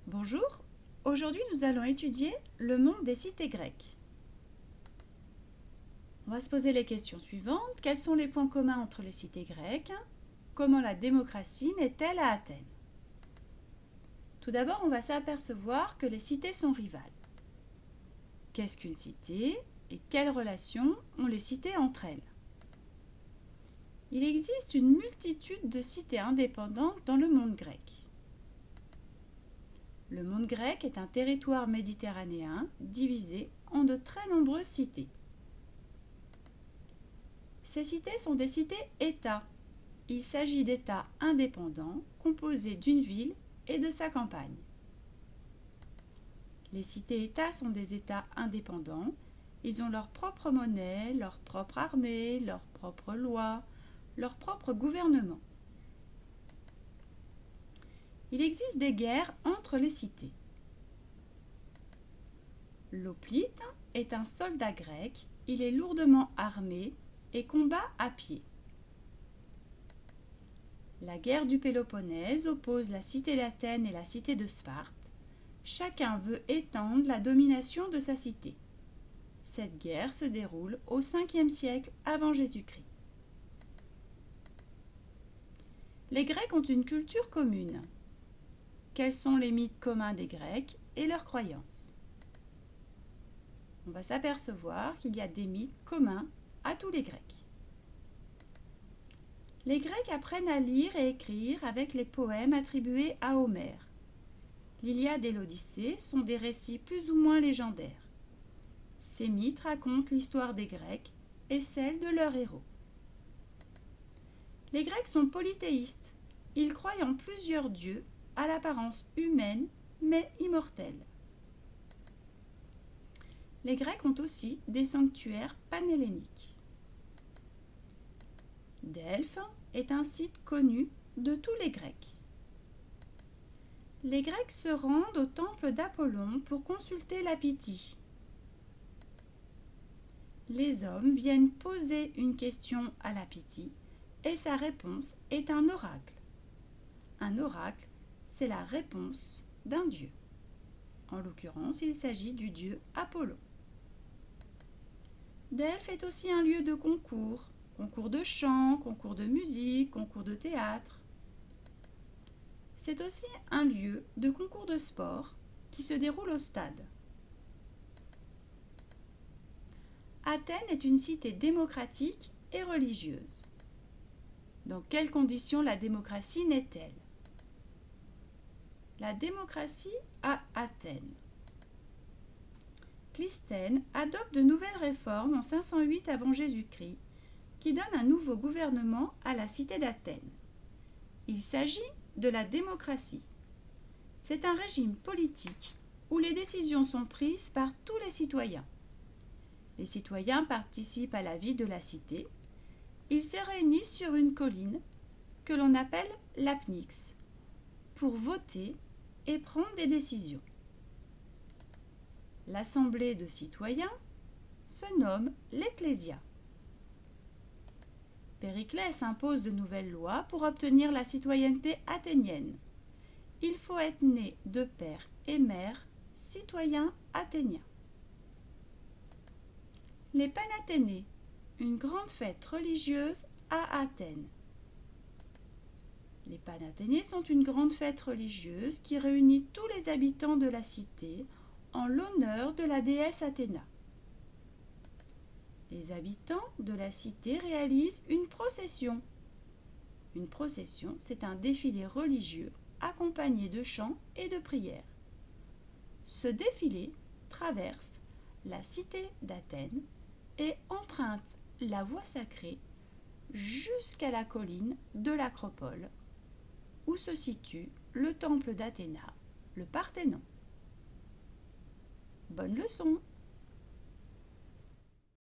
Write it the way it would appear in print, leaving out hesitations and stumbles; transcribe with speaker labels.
Speaker 1: Bonjour, aujourd'hui nous allons étudier le monde des cités grecques. On va se poser les questions suivantes. Quels sont les points communs entre les cités grecques? Comment la démocratie naît-elle à Athènes? Tout d'abord, on va s'apercevoir que les cités sont rivales. Qu'est-ce qu'une cité et quelles relations ont les cités entre elles? Il existe une multitude de cités indépendantes dans le monde grec. Le monde grec est un territoire méditerranéen divisé en de très nombreuses cités. Ces cités sont des cités-États. Il s'agit d'États indépendants composés d'une ville et de sa campagne. Les cités-États sont des États indépendants. Ils ont leur propre monnaie, leur propre armée, leurs propres lois, leur propre gouvernement. Il existe des guerres entre les cités. L'hoplite est un soldat grec. Il est lourdement armé et combat à pied. La guerre du Péloponnèse oppose la cité d'Athènes et la cité de Sparte. Chacun veut étendre la domination de sa cité. Cette guerre se déroule au 5e siècle avant Jésus-Christ. Les Grecs ont une culture commune. Quels sont les mythes communs des Grecs et leurs croyances? On va s'apercevoir qu'il y a des mythes communs à tous les Grecs. Les Grecs apprennent à lire et écrire avec les poèmes attribués à Homère. L'Iliade et l'Odyssée sont des récits plus ou moins légendaires. Ces mythes racontent l'histoire des Grecs et celle de leurs héros. Les Grecs sont polythéistes. Ils croient en plusieurs dieux à l'apparence humaine mais immortelle. Les Grecs ont aussi des sanctuaires panhelléniques. Delphes est un site connu de tous les Grecs. Les Grecs se rendent au temple d'Apollon pour consulter la Pythie. Les hommes viennent poser une question à la Pythie et sa réponse est un oracle. Un oracle, c'est la réponse d'un dieu. En l'occurrence, il s'agit du dieu Apollon. Delphes est aussi un lieu de concours de chant, concours de musique, concours de théâtre. C'est aussi un lieu de concours de sport qui se déroule au stade. Athènes est une cité démocratique et religieuse. Dans quelles conditions la démocratie naît-elle? La démocratie à Athènes. Clisthène adopte de nouvelles réformes en 508 avant Jésus-Christ qui donne un nouveau gouvernement à la cité d'Athènes. Il s'agit de la démocratie. C'est un régime politique où les décisions sont prises par tous les citoyens. Les citoyens participent à la vie de la cité. Ils se réunissent sur une colline que l'on appelle l'apnyx pour voter et prendre des décisions. L'assemblée de citoyens se nomme l'Ecclésia. Périclès impose de nouvelles lois pour obtenir la citoyenneté athénienne. Il faut être né de père et mère, citoyen athénien. Les Panathénées, une grande fête religieuse à Athènes. Les Panathénées sont une grande fête religieuse qui réunit tous les habitants de la cité en l'honneur de la déesse Athéna. Les habitants de la cité réalisent une procession. Une procession, c'est un défilé religieux accompagné de chants et de prières. Ce défilé traverse la cité d'Athènes et emprunte la voie sacrée jusqu'à la colline de l'Acropole, où se situe le temple d'Athéna, le Parthénon. Bonne leçon!